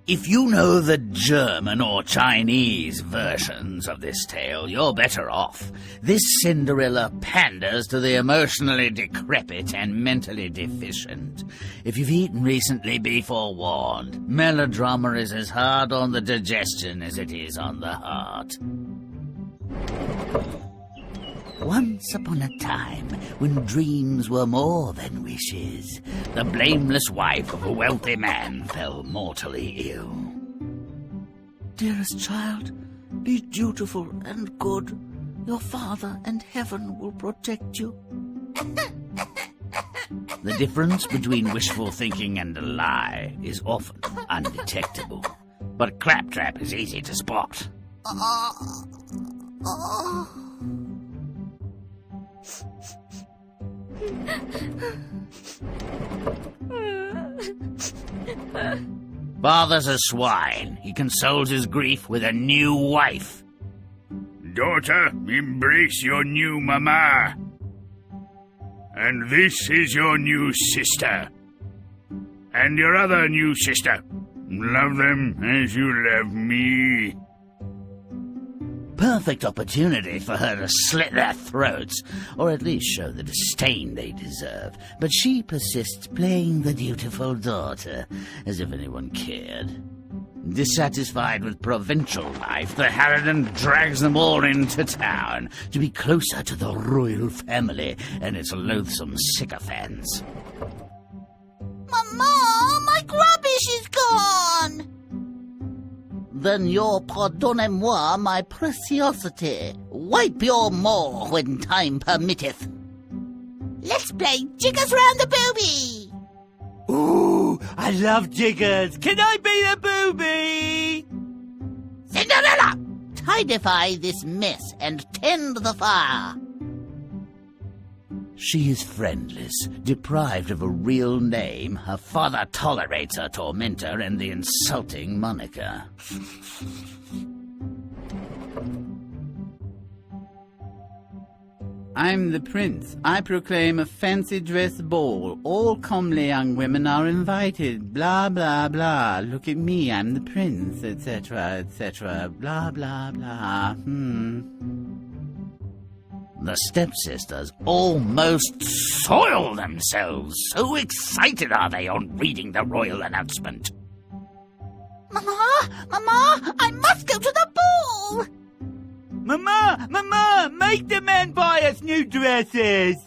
If you know the German or Chinese versions of this tale, you're better off. This Cinderella panders to the emotionally decrepit and mentally deficient. If you've eaten recently, be forewarned. Melodrama is as hard on the digestion as it is on the heart. Once upon a time, when dreams were more than wishes, the blameless wife of a wealthy man fell mortally ill. Dearest child, be dutiful and good. Your father and heaven will protect you. The difference between wishful thinking and a lie is often undetectable, but claptrap is easy to spot. Father's a swine. He consoles his grief with a new wife. Daughter, embrace your new mama. And this is your new sister. And your other new sister. Love them as you love me. Perfect opportunity for her to slit their throats, or at least show the disdain they deserve. But she persists, playing the dutiful daughter, as if anyone cared. Dissatisfied with provincial life, the harridan drags them all into town to be closer to the royal family and its loathsome sycophants. Mama, my rubbish is gone! Then your pardonnez-moi, my preciosity. Wipe your maw when time permitteth. Let's play jiggers round the booby! Ooh, I love jiggers. Can I be the booby? Cinderella! Tidify this mess and tend the fire. She is friendless, deprived of a real name. Her father tolerates her tormentor and the insulting moniker. I'm the prince. I proclaim a fancy dress ball. All comely young women are invited. Blah, blah, blah. Look at me, I'm the prince, etc., etc. Blah, blah, blah. The stepsisters almost soil themselves. So excited are they on reading the royal announcement. Mama, I must go to the ball! Mama, make the man buy us new dresses.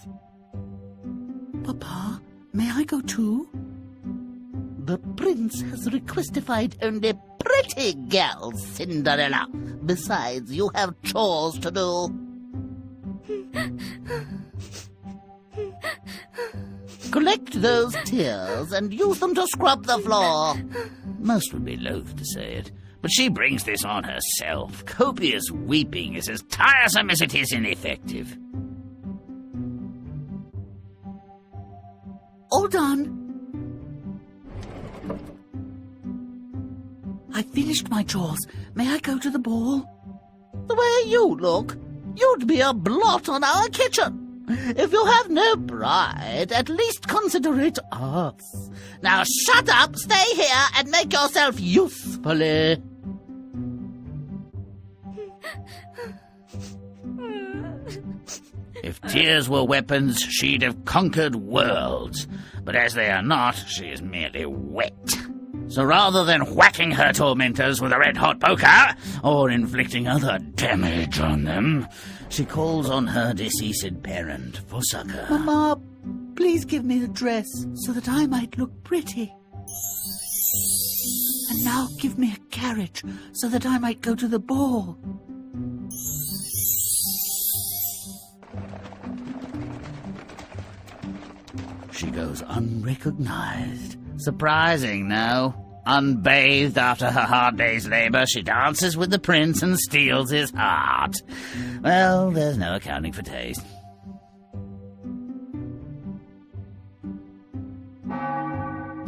Papa, may I go too? The prince has requestified only pretty girls, Cinderella. Besides, you have chores to do. Collect those tears and use them to scrub the floor. Most would be loath to say it, but she brings this on herself. Copious weeping is as tiresome as it is ineffective. All done. I finished my chores. May I go to the ball? The way you look, you'd be a blot on our kitchen. If you have no pride, at least consider it us. Now shut up, stay here, and make yourself usefully. If tears were weapons, she'd have conquered worlds. But as they are not, she is merely wet. So rather than whacking her tormentors with a red-hot poker, or inflicting other damage on them, she calls on her deceased parent for succor. Mama, please give me a dress so that I might look pretty. And now give me a carriage so that I might go to the ball. She goes unrecognized. Surprising, no? Unbathed after her hard day's labor, she dances with the prince and steals his heart. Well, there's no accounting for taste.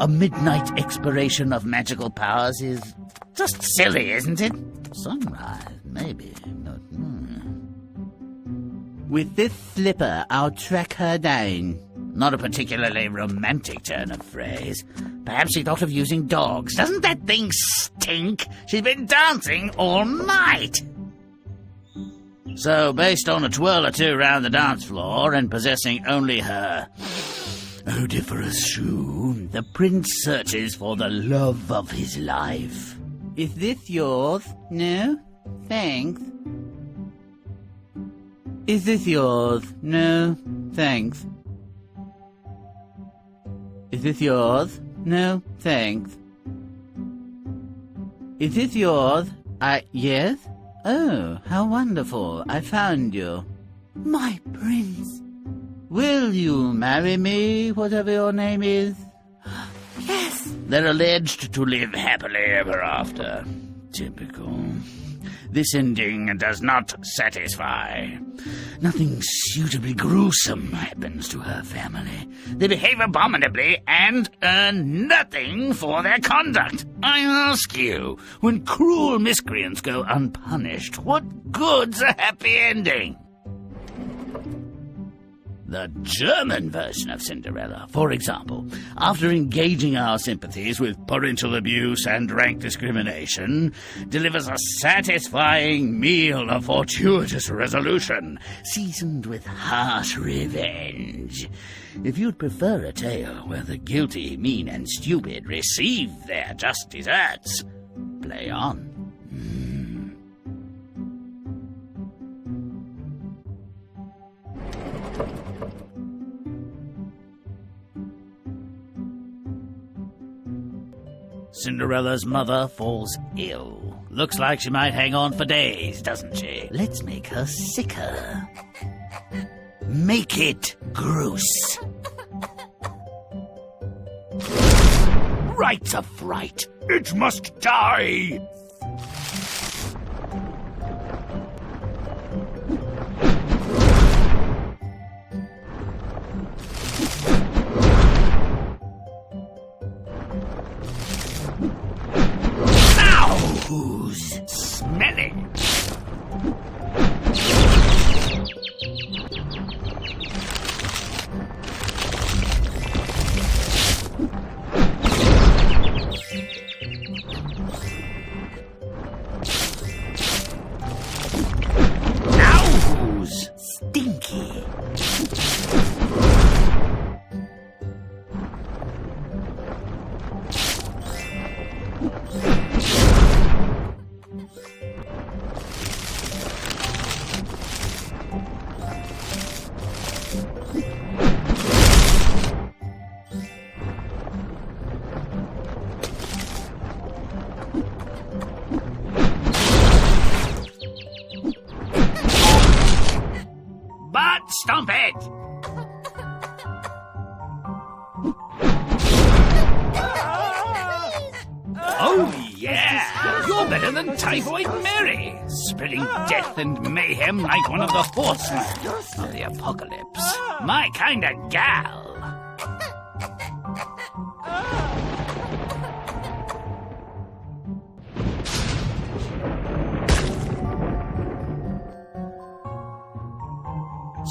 A midnight expiration of magical powers is just silly, isn't it? Sunrise, maybe, but... With this slipper, I'll track her down. Not a particularly romantic turn of phrase. Perhaps she thought of using dogs. Doesn't that thing stink? She's been dancing all night. So, based on a twirl or two round the dance floor and possessing only her odoriferous shoe, the prince searches for the love of his life. Is this yours? No? Thanks. Is this yours? No? Thanks. Is this yours? No? Thanks. Is this yours? Yes? Oh, how wonderful. I found you. My prince. Will you marry me, whatever your name is? Yes. They're alleged to live happily ever after. Typical. This ending does not satisfy. Nothing suitably gruesome happens to her family. They behave abominably and earn nothing for their conduct. I ask you, when cruel miscreants go unpunished, what good's a happy ending? The German version of Cinderella, for example, after engaging our sympathies with parental abuse and rank discrimination, delivers a satisfying meal of fortuitous resolution, seasoned with harsh revenge. If you'd prefer a tale where the guilty, mean, and stupid receive their just deserts, play on. Cinderella's mother falls ill. Looks like she might hang on for days, doesn't she? Let's make her sicker. Make it gross. Rites of fright. It must die! Who's smelling? Now who's stinky? Stomp it! Oh, yeah! You're better than Typhoid Mary, spreading death and mayhem like one of the horsemen of the apocalypse. My kind of gal.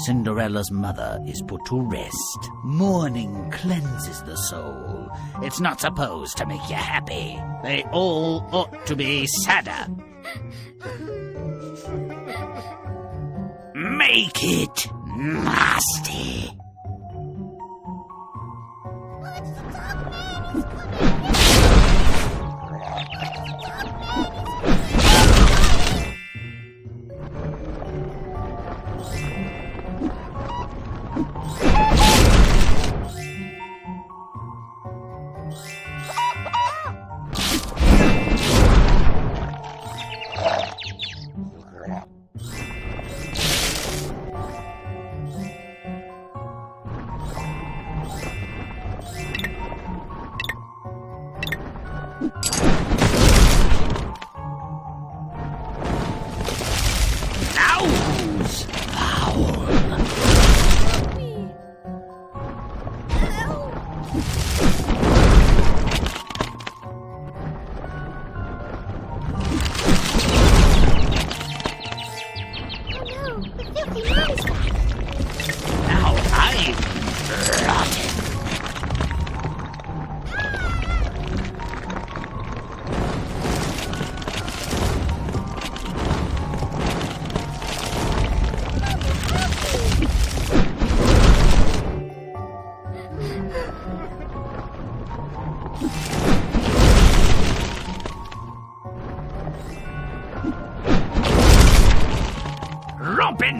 Cinderella's mother is put to rest. Mourning cleanses the soul. It's not supposed to make you happy. They all ought to be sadder. Make it nasty. Filthy mouse back.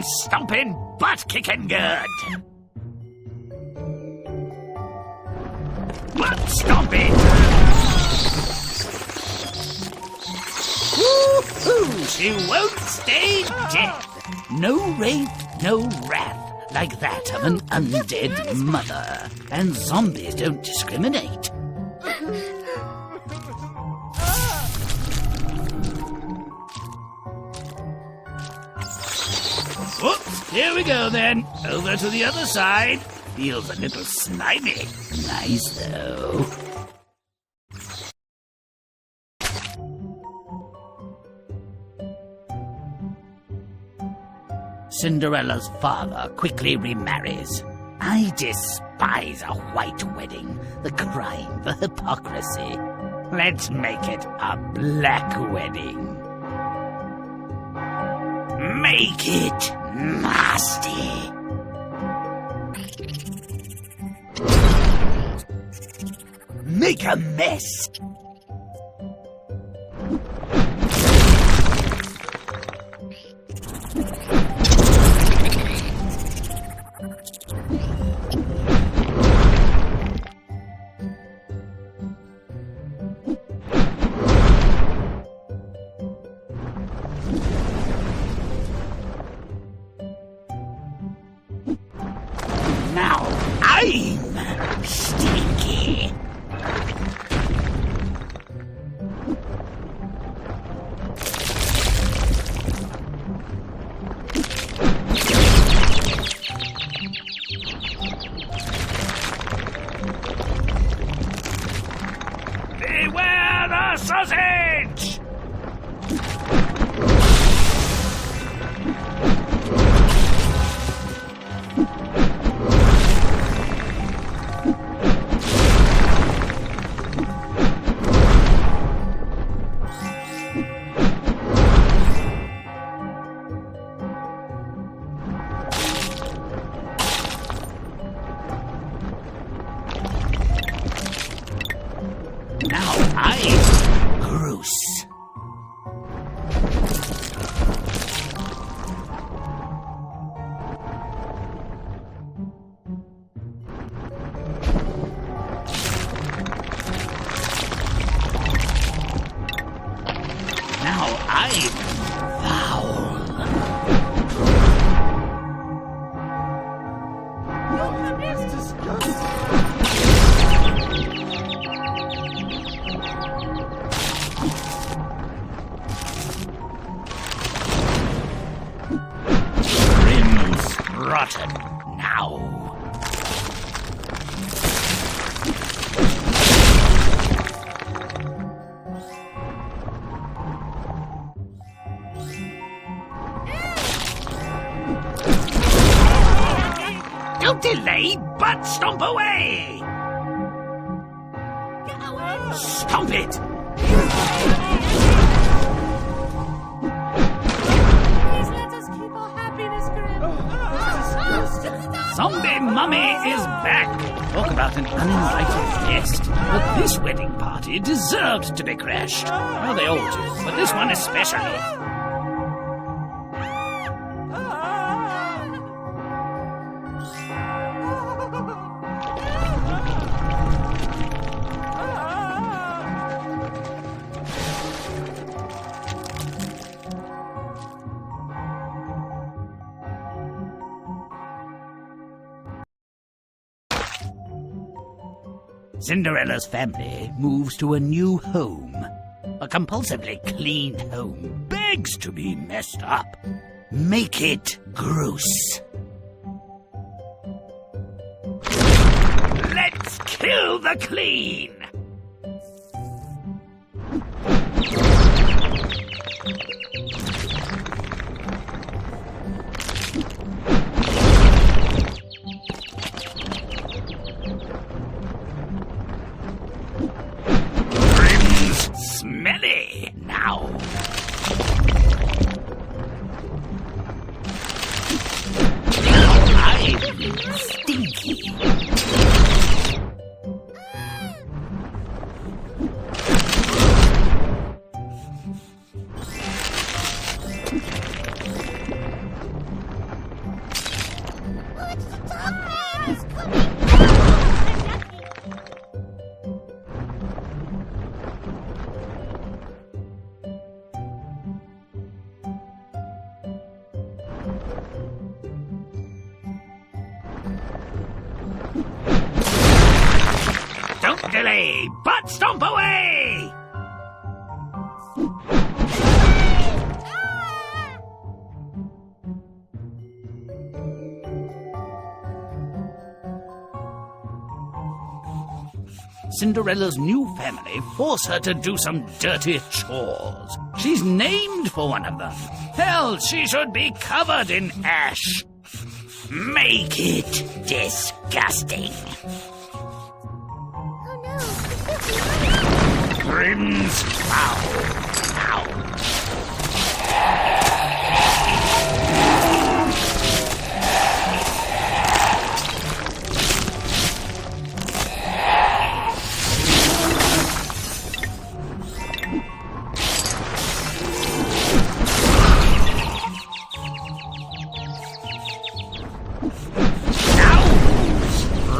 Stompin', stompin', butt-kicking good. Butt stomping. Woo-hoo! She won't stay dead. No wraith, no wrath like that of an undead mother. And zombies don't discriminate. Whoops, here we go then. Over to the other side. Feels a little slimy. Nice though. Cinderella's father quickly remarries. I despise a white wedding, the crime, the hypocrisy. Let's make it a black wedding. Make it nasty. Make a mess. Now I'm stinky. Beware the sausage! Now I'm Groose. Now I'm Foul. That's disgusting. Rotten now. Don't delay, but stomp away. Stomp it. Zombie Mummy is back! Talk about an uninvited guest. But this wedding party deserved to be crashed. Well, they all do, but this one especially. Cinderella's family moves to a new home. A compulsively clean home begs to be messed up. Make it gross. Let's kill the clean! Smelly now. Now I'm stinky. Don't delay, but stomp away! Cinderella's new family force her to do some dirty chores. She's named for one of them. Hell, she should be covered in ash. Make it disgusting. Grim's foul.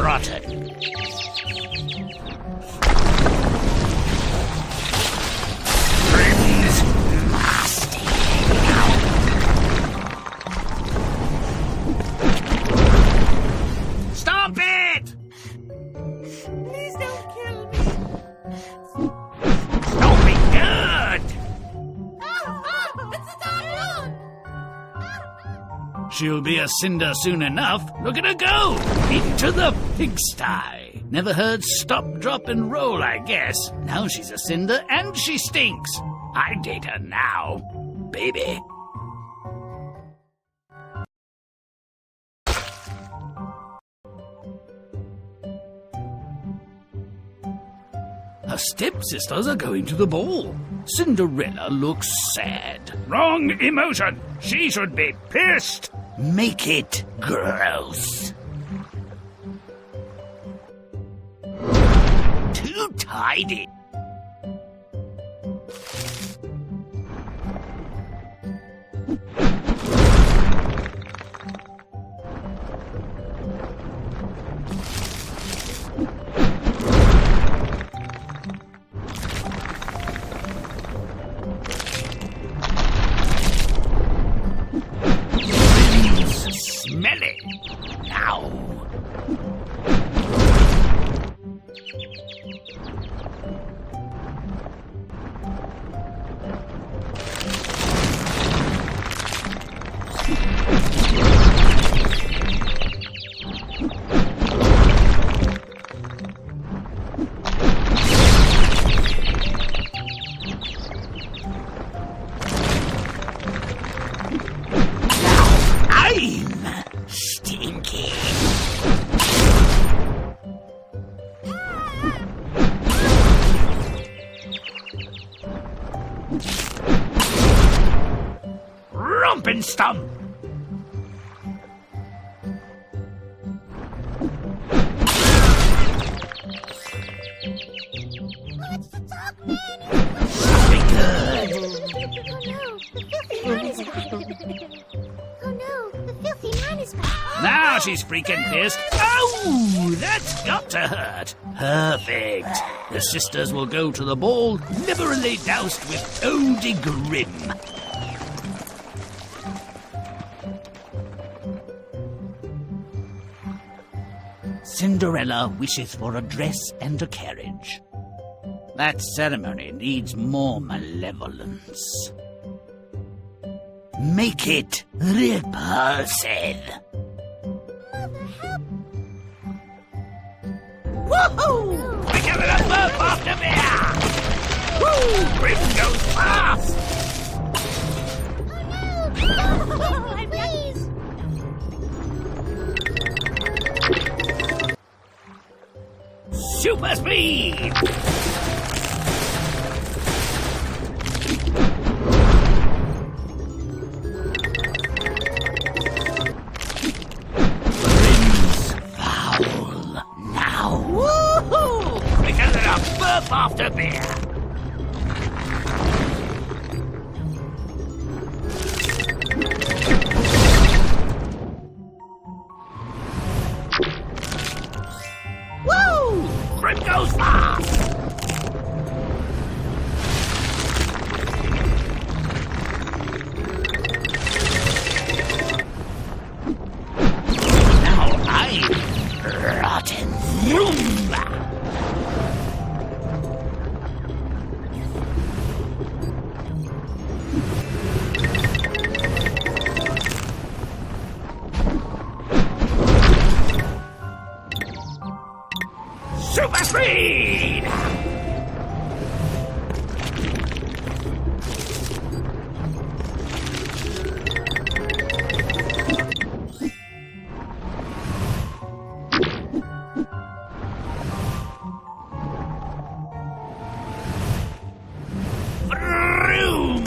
Rotten. Grim's nasty. Stop it! Please don't kill me. Don't be good! She'll be a cinder soon enough. Look at her go! Into the pigsty. Never heard stop, drop, and roll, I guess. Now she's a cinder and she stinks. I date her now, baby. Her stepsisters are going to the ball. Cinderella looks sad. Wrong emotion. She should be pissed. Make it gross. Too tidy. Smelly. Now. I'm stinky. Romp and stump. Be good. Now she's freaking pissed. Oh, that's got to hurt. Perfect. The sisters will go to the ball liberally doused with eau de grim. Cinderella wishes for a dress and a carriage. That ceremony needs more malevolence. Make it repulsive. Woohoo! We give it a burp after beer. Woo! Grim goes fast. Please! Super speed. Because of a burp after beer. Grim goes fast! Now I'm rotten. Vroom! Super speed! Vroom!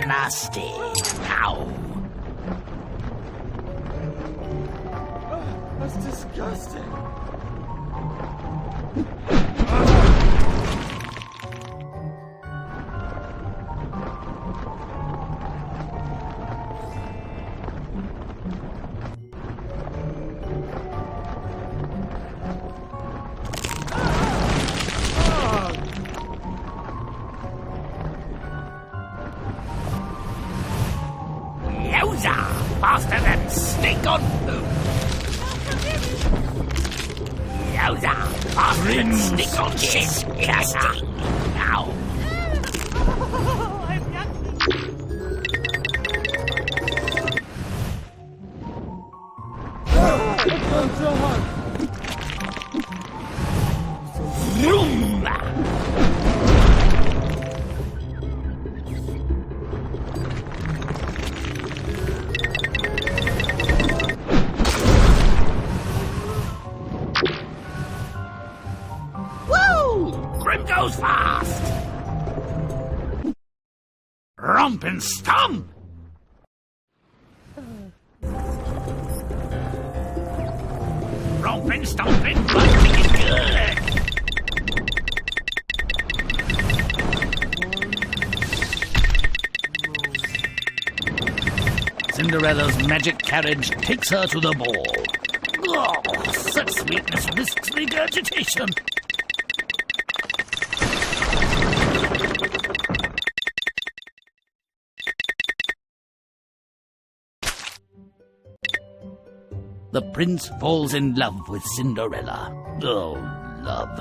Nasty. Ow. That's disgusting. Yowza! Faster than snake on food! Yowza! Faster than snake on shit! Disgusting! Ow! Vroom! Grim goes fast! Romp and stomp! Romp and stomp and bunting is good! Cinderella's magic carriage takes her to the ball. Oh, such sweetness risks regurgitation. The prince falls in love with Cinderella. Oh, love.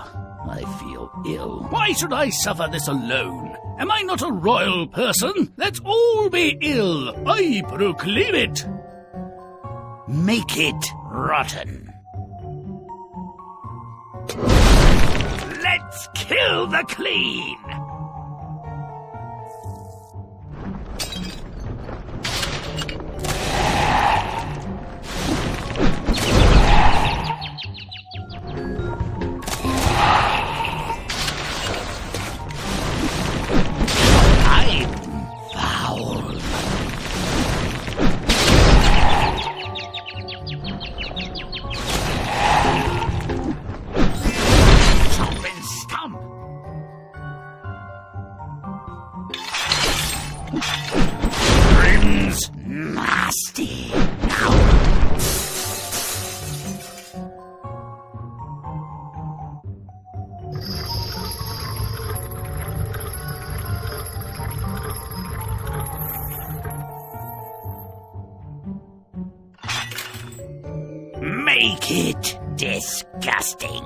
I feel ill. Why should I suffer this alone? Am I not a royal person? Let's all be ill. I proclaim it. Make it rotten. Let's kill the clean. Grim's nasty. Make it disgusting.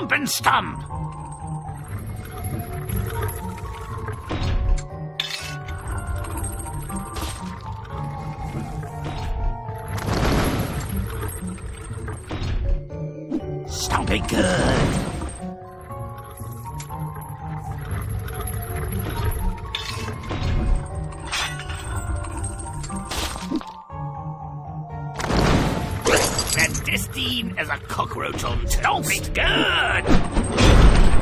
Stomp and stomp! Stomp it good. Clandestine as a cockroach on Stomp it good!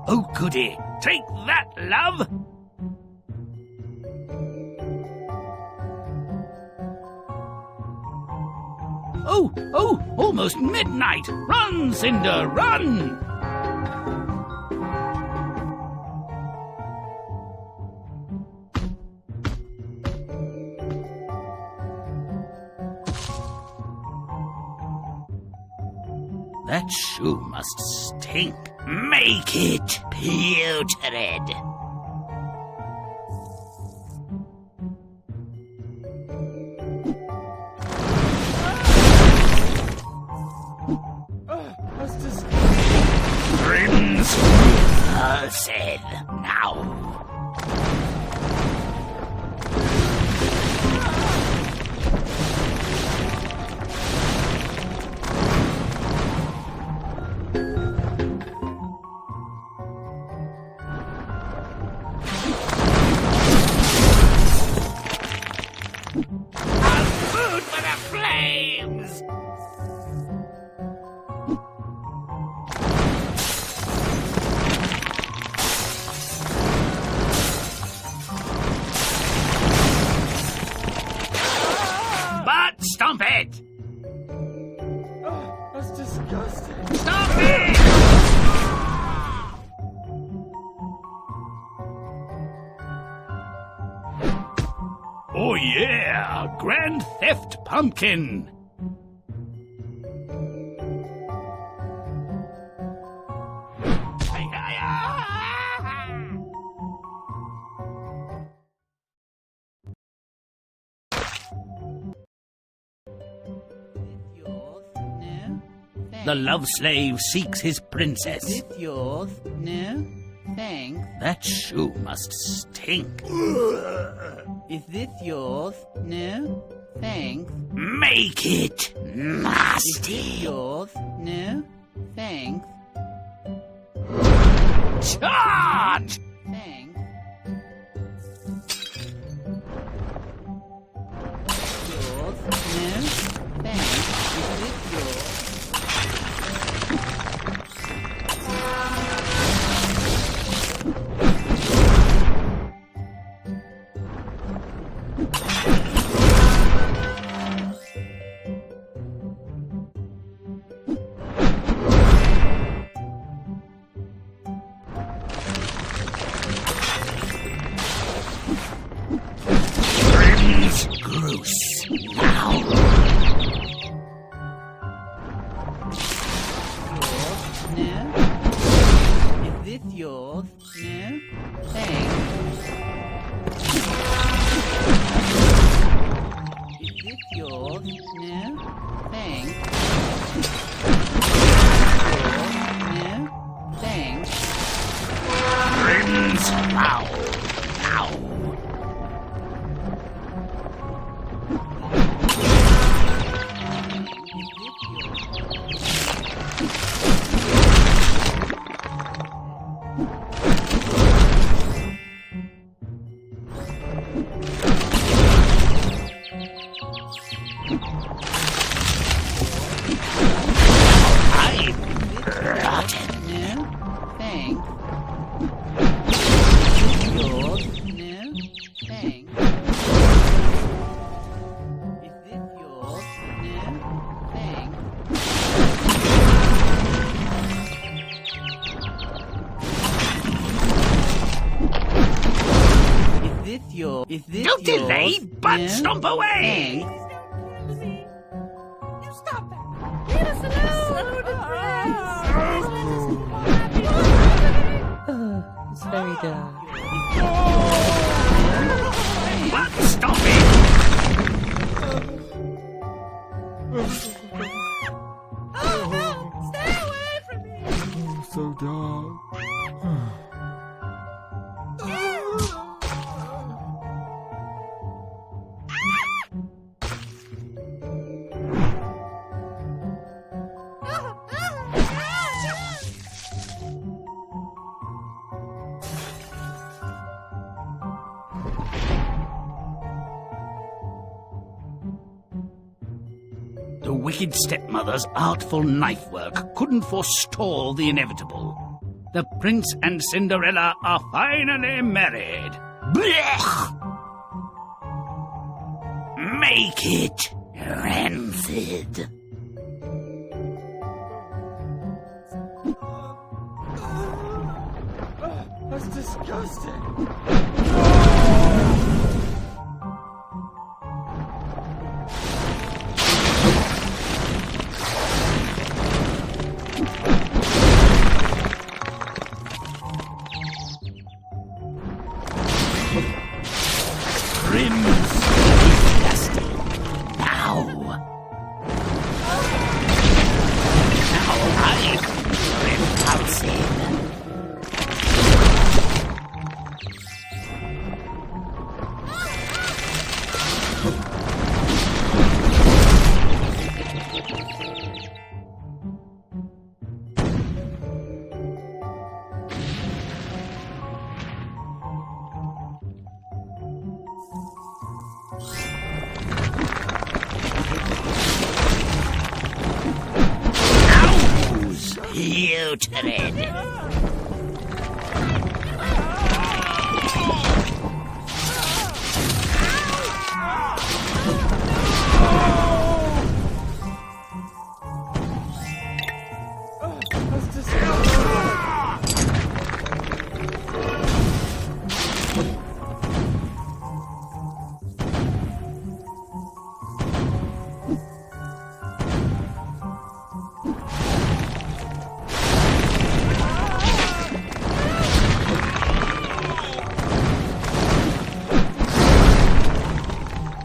Oh, goody. Take that, love! Oh, almost midnight! Run, Cinder, run! That shoe must stink. Make it putrid! Crimson Person, now! Food for the flames! But stomp it! That's disgusting. Stop it! Oh yeah! Grand Theft Pumpkin! Yours? No? Thanks. The love slave seeks his princess. Is it yours? No? Thanks. That shoe must stink. Is this yours? No? Thanks. Make it Is this nasty! yours? No? Thanks. Charge! Thanks. Yours? No? Thanks. Is this yours? Gross. Now. Yours? No? Is this yours? No? Thanks. Is this yours? No? Thanks. Yours? No? Thanks. Crimson Now! Now! No? Thanks. Yours? No? Thanks. Is this yours? No? Thanks. Is this yours? Is this Don't yours? delay, but No? stomp away! Thanks. You stop that! Leave us alone! It's very dark. so dark. The wicked stepmother's artful knife work couldn't forestall the inevitable. The prince and Cinderella are finally married. Blech! Make it rancid. That's disgusting. Putrid.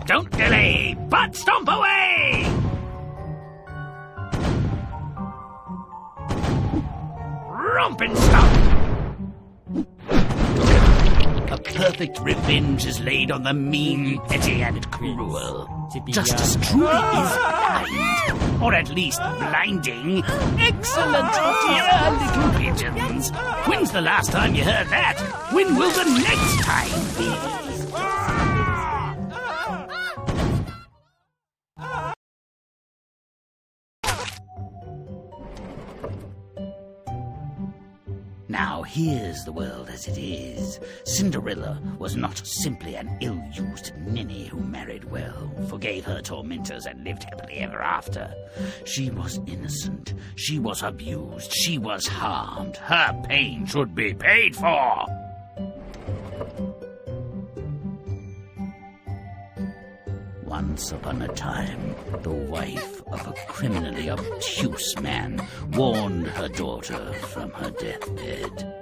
Don't delay, but stomp away! Romp and stomp! A perfect revenge is laid on the mean, petty, and cruel. Justice truly is blind, or at least blinding. Excellent, dear little pigeons. When's the last time you heard that? When will the next time be? Now here's the world as it is. Cinderella was not simply an ill-used ninny who married well, forgave her tormentors, and lived happily ever after. She was innocent. She was abused. She was harmed. Her pain should be paid for. Once upon a time, the wife of a criminally obtuse man warned her daughter from her deathbed.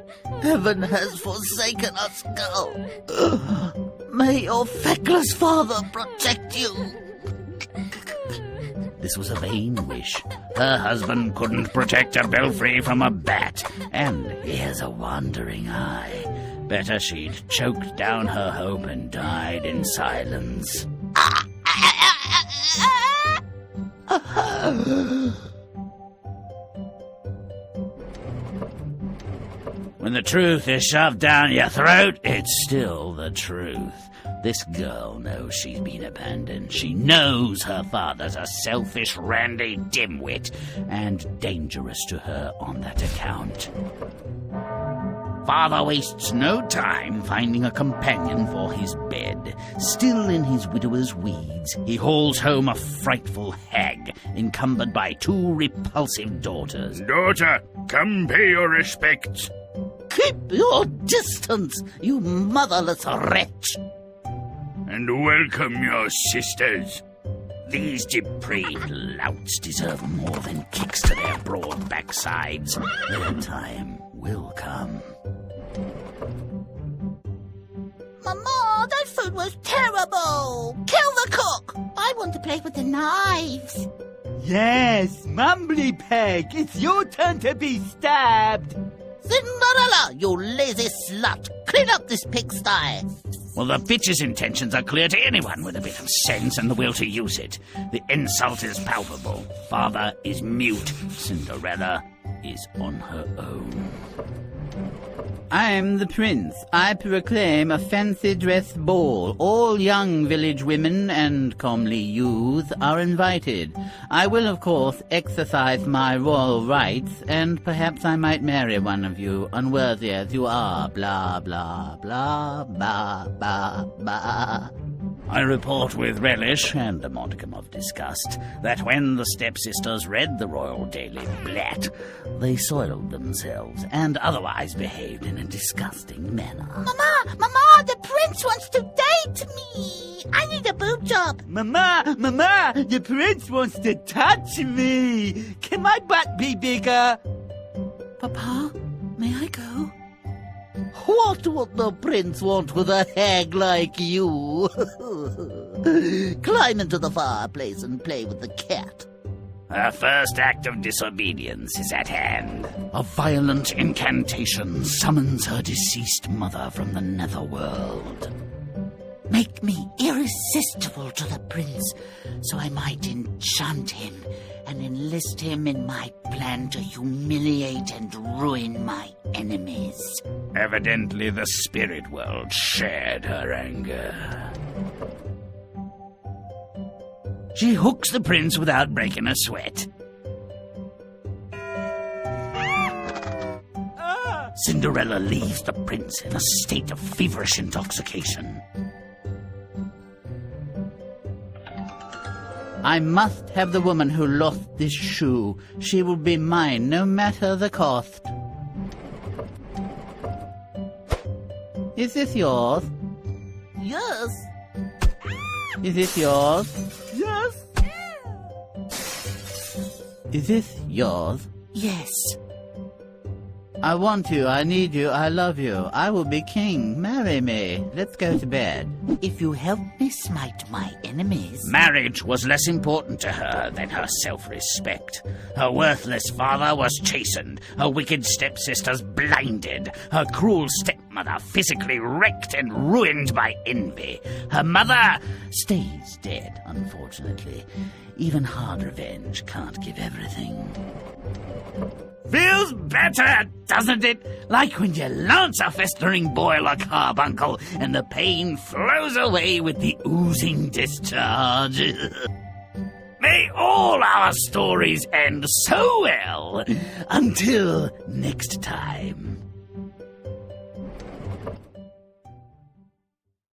Heaven has forsaken us, girl. May your feckless father protect you. This was a vain wish. Her husband couldn't protect a belfry from a bat, and he has a wandering eye. Better she'd choked down her hope and died in silence. When the truth is shoved down your throat, it's still the truth. This girl knows she's been abandoned. She knows her father's a selfish, randy dimwit, and dangerous to her on that account. Father wastes no time finding a companion for his bed. Still in his widower's weeds, he hauls home a frightful hag, encumbered by 2 repulsive daughters. Daughter, come pay your respects. Keep your distance, you motherless wretch. And welcome your sisters. These depraved louts deserve more than kicks to their broad backsides. Their time will come. Mama, that food was terrible. Kill the cook. I want to play with the knives. Yes, Mumbly Peg, it's your turn to be stabbed. Cinderella, you lazy slut! Clean up this pigsty! Well, the bitch's intentions are clear to anyone with a bit of sense and the will to use it. The insult is palpable. Father is mute. Cinderella is on her own. I am the prince. I proclaim a fancy dress ball. All young village women and comely youths are invited. I will, of course, exercise my royal rights, and perhaps I might marry one of you, unworthy as you are. Blah, blah, blah, blah, blah, blah. I report with relish and a modicum of disgust that when the stepsisters read the royal daily blat, they soiled themselves and otherwise behaved in a disgusting manner. Mama, the prince wants to date me! I need a boob job! Mama, the prince wants to touch me. Can my butt be bigger? Papa, may I go? What would the prince want with a hag like you? Climb into the fireplace and play with the cat. Her first act of disobedience is at hand. A violent incantation summons her deceased mother from the netherworld. Make me irresistible to the prince, so I might enchant him and enlist him in my plan to humiliate and ruin my enemies. Evidently the spirit world shared her anger. She hooks the prince without breaking a sweat. Cinderella leaves the prince in a state of feverish intoxication. I must have the woman who lost this shoe. She will be mine, no matter the cost. Is this yours? Yes. Is this yours? Yes. Is this yours? Yes. I want you, I need you, I love you. I will be king. Marry me. Let's go to bed. If you help me smite my enemies... Marriage was less important to her than her self-respect. Her worthless father was chastened, her wicked stepsisters blinded, her cruel stepmother physically wrecked and ruined by envy. Her mother stays dead, unfortunately. Even hard revenge can't give everything. Feels better, doesn't it? Like when you lance a festering boil or carbuncle and the pain flows away with the oozing discharge. May all our stories end so well. Until next time.